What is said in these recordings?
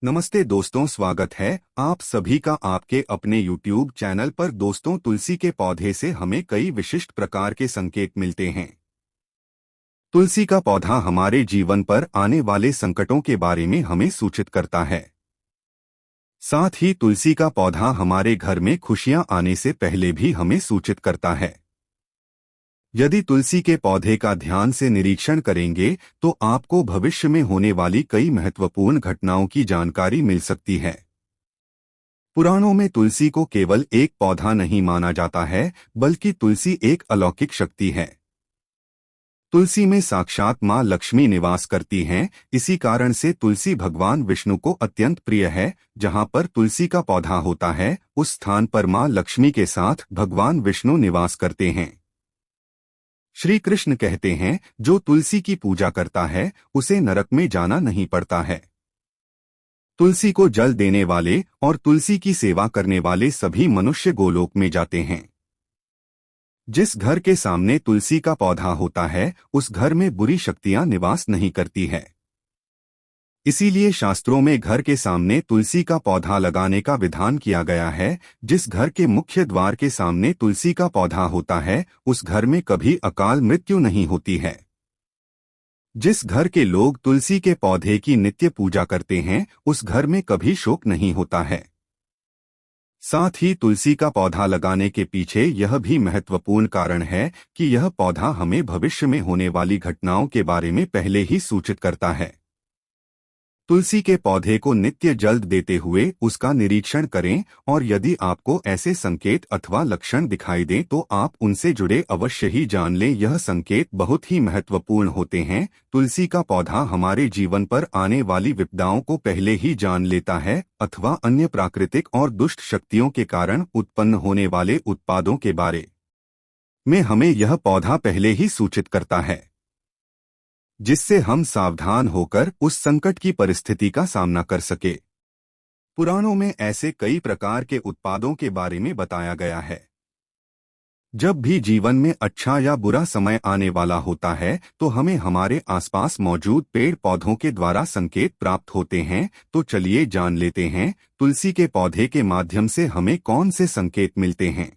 नमस्ते दोस्तों, स्वागत है आप सभी का आपके अपने YouTube चैनल पर। दोस्तों, तुलसी के पौधे से हमें कई विशिष्ट प्रकार के संकेत मिलते हैं। तुलसी का पौधा हमारे जीवन पर आने वाले संकटों के बारे में हमें सूचित करता है। साथ ही तुलसी का पौधा हमारे घर में खुशियां आने से पहले भी हमें सूचित करता है। यदि तुलसी के पौधे का ध्यान से निरीक्षण करेंगे तो आपको भविष्य में होने वाली कई महत्वपूर्ण घटनाओं की जानकारी मिल सकती है। पुराणों में तुलसी को केवल एक पौधा नहीं माना जाता है, बल्कि तुलसी एक अलौकिक शक्ति है। तुलसी में साक्षात मां लक्ष्मी निवास करती हैं, इसी कारण से तुलसी भगवान विष्णु को अत्यंत प्रिय है। जहां पर तुलसी का पौधा होता है, उस स्थान पर मां लक्ष्मी के साथ भगवान विष्णु निवास करते हैं। श्री कृष्ण कहते हैं, जो तुलसी की पूजा करता है उसे नरक में जाना नहीं पड़ता है। तुलसी को जल देने वाले और तुलसी की सेवा करने वाले सभी मनुष्य गोलोक में जाते हैं। जिस घर के सामने तुलसी का पौधा होता है, उस घर में बुरी शक्तियां निवास नहीं करती है। इसीलिए शास्त्रों में घर के सामने तुलसी का पौधा लगाने का विधान किया गया है। जिस घर के मुख्य द्वार के सामने तुलसी का पौधा होता है, उस घर में कभी अकाल मृत्यु नहीं होती है। जिस घर के लोग तुलसी के पौधे की नित्य पूजा करते हैं, उस घर में कभी शोक नहीं होता है। साथ ही तुलसी का पौधा लगाने के पीछे यह भी महत्वपूर्ण कारण है कि यह पौधा हमें भविष्य में होने वाली घटनाओं के बारे में पहले ही सूचित करता है। तुलसी के पौधे को नित्य जल देते हुए उसका निरीक्षण करें, और यदि आपको ऐसे संकेत अथवा लक्षण दिखाई दें तो आप उनसे जुड़े अवश्य ही जान लें। यह संकेत बहुत ही महत्वपूर्ण होते हैं। तुलसी का पौधा हमारे जीवन पर आने वाली विपदाओं को पहले ही जान लेता है, अथवा अन्य प्राकृतिक और दुष्ट शक्तियों के कारण उत्पन्न होने वाले उत्पादों के बारे में हमें यह पौधा पहले ही सूचित करता है, जिससे हम सावधान होकर उस संकट की परिस्थिति का सामना कर सके। पुराणों में ऐसे कई प्रकार के उत्पादों के बारे में बताया गया है। जब भी जीवन में अच्छा या बुरा समय आने वाला होता है, तो हमें हमारे आसपास मौजूद पेड़ पौधों के द्वारा संकेत प्राप्त होते हैं। तो चलिए जान लेते हैं, तुलसी के पौधे के माध्यम से हमें कौन से संकेत मिलते हैं।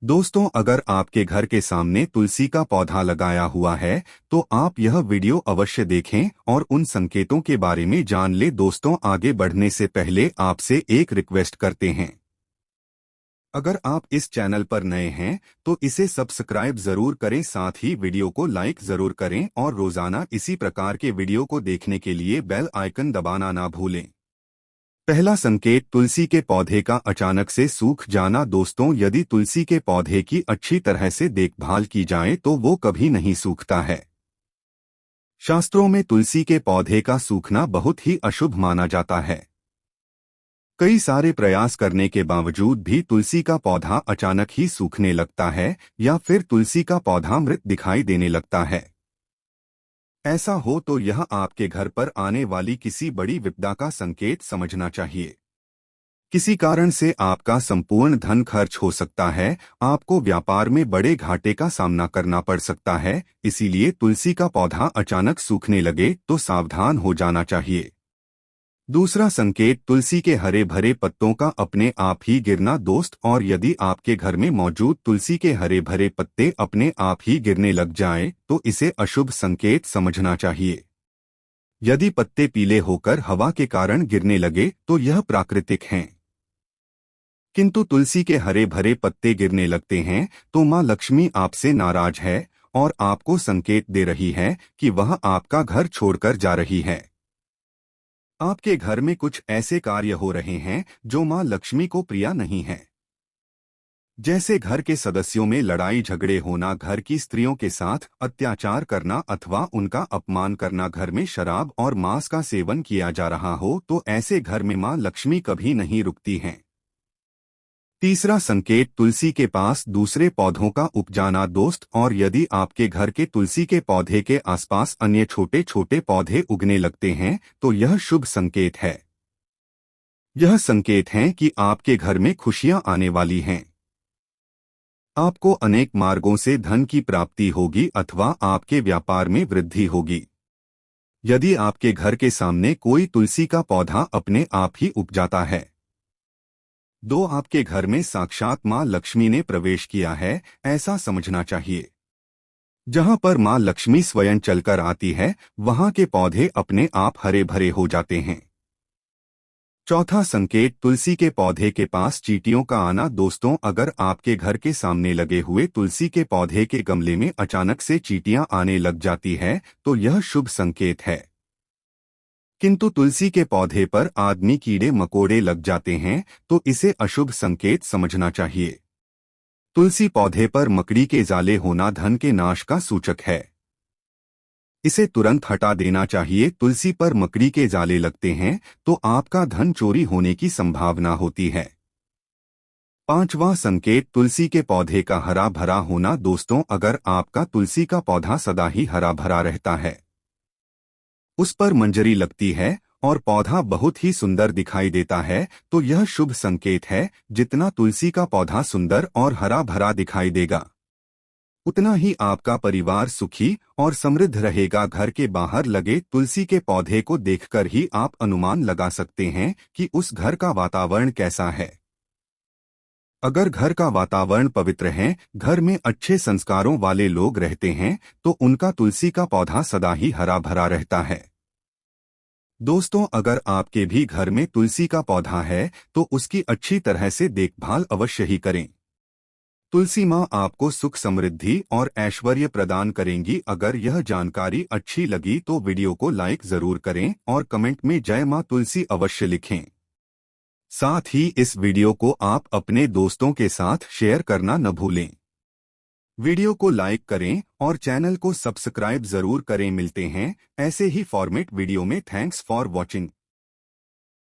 दोस्तों, अगर आपके घर के सामने तुलसी का पौधा लगाया हुआ है, तो आप यह वीडियो अवश्य देखें और उन संकेतों के बारे में जान ले। दोस्तों, आगे बढ़ने से पहले आपसे एक रिक्वेस्ट करते हैं। अगर आप इस चैनल पर नए हैं तो इसे सब्सक्राइब जरूर करें, साथ ही वीडियो को लाइक जरूर करें और रोजाना इसी प्रकार के वीडियो को देखने के लिए बेल आइकन दबाना ना भूलें। पहला संकेत, तुलसी के पौधे का अचानक से सूख जाना। दोस्तों, यदि तुलसी के पौधे की अच्छी तरह से देखभाल की जाए तो वो कभी नहीं सूखता है। शास्त्रों में तुलसी के पौधे का सूखना बहुत ही अशुभ माना जाता है। कई सारे प्रयास करने के बावजूद भी तुलसी का पौधा अचानक ही सूखने लगता है, या फिर तुलसी का पौधा मृत दिखाई देने लगता है। ऐसा हो तो यह आपके घर पर आने वाली किसी बड़ी विपदा का संकेत समझना चाहिए। किसी कारण से आपका संपूर्ण धन खर्च हो सकता है, आपको व्यापार में बड़े घाटे का सामना करना पड़ सकता है। इसीलिए तुलसी का पौधा अचानक सूखने लगे तो सावधान हो जाना चाहिए। दूसरा संकेत, तुलसी के हरे भरे पत्तों का अपने आप ही गिरना। दोस्त, और यदि आपके घर में मौजूद तुलसी के हरे भरे पत्ते अपने आप ही गिरने लग जाएं, तो इसे अशुभ संकेत समझना चाहिए। यदि पत्ते पीले होकर हवा के कारण गिरने लगे तो यह प्राकृतिक हैं। किंतु तुलसी के हरे भरे पत्ते गिरने लगते हैं तो मां लक्ष्मी आपसे नाराज है और आपको संकेत दे रही है कि वह आपका घर छोड़कर जा रही है। आपके घर में कुछ ऐसे कार्य हो रहे हैं जो मां लक्ष्मी को प्रिय नहीं है। जैसे घर के सदस्यों में लड़ाई झगड़े होना, घर की स्त्रियों के साथ अत्याचार करना अथवा उनका अपमान करना, घर में शराब और मांस का सेवन किया जा रहा हो, तो ऐसे घर में मां लक्ष्मी कभी नहीं रुकती हैं। तीसरा संकेत, तुलसी के पास दूसरे पौधों का उग जाना। दोस्त, और यदि आपके घर के तुलसी के पौधे के आसपास अन्य छोटे छोटे पौधे उगने लगते हैं तो यह शुभ संकेत है। यह संकेत है कि आपके घर में खुशियां आने वाली हैं। आपको अनेक मार्गों से धन की प्राप्ति होगी अथवा आपके व्यापार में वृद्धि होगी। यदि आपके घर के सामने कोई तुलसी का पौधा अपने आप ही उग जाता है, दो आपके घर में साक्षात मां लक्ष्मी ने प्रवेश किया है, ऐसा समझना चाहिए। जहां पर मां लक्ष्मी स्वयं चलकर आती है, वहां के पौधे अपने आप हरे भरे हो जाते हैं। चौथा संकेत, तुलसी के पौधे के पास चींटियों का आना। दोस्तों, अगर आपके घर के सामने लगे हुए तुलसी के पौधे के गमले में अचानक से चींटियां आने लग जाती है, तो यह शुभ संकेत है। किंतु तुलसी के पौधे पर आदमी कीड़े मकोड़े लग जाते हैं, तो इसे अशुभ संकेत समझना चाहिए। तुलसी पौधे पर मकड़ी के जाले होना धन के नाश का सूचक है। इसे तुरंत हटा देना चाहिए। तुलसी पर मकड़ी के जाले लगते हैं तो आपका धन चोरी होने की संभावना होती है। पांचवा संकेत, तुलसी के पौधे का हरा भरा होना। दोस्तों, अगर आपका तुलसी का पौधा सदा ही हरा भरा रहता है, उस पर मंजरी लगती है और पौधा बहुत ही सुंदर दिखाई देता है, तो यह शुभ संकेत है। जितना तुलसी का पौधा सुंदर और हरा भरा दिखाई देगा, उतना ही आपका परिवार सुखी और समृद्ध रहेगा। घर के बाहर लगे तुलसी के पौधे को देखकर ही आप अनुमान लगा सकते हैं कि उस घर का वातावरण कैसा है। अगर घर का वातावरण पवित्र है, घर में अच्छे संस्कारों वाले लोग रहते हैं, तो उनका तुलसी का पौधा सदा ही हरा भरा रहता है। दोस्तों, अगर आपके भी घर में तुलसी का पौधा है, तो उसकी अच्छी तरह से देखभाल अवश्य ही करें। तुलसी माँ आपको सुख समृद्धि और ऐश्वर्य प्रदान करेंगी। अगर यह जानकारी अच्छी लगी तो वीडियो को लाइक जरूर करें और कमेंट में जय माँ तुलसी अवश्य लिखें। साथ ही इस वीडियो को आप अपने दोस्तों के साथ शेयर करना न भूलें। वीडियो को लाइक करें और चैनल को सब्सक्राइब जरूर करें। मिलते हैं ऐसे ही फॉर्मेट वीडियो में। Thanks for watching.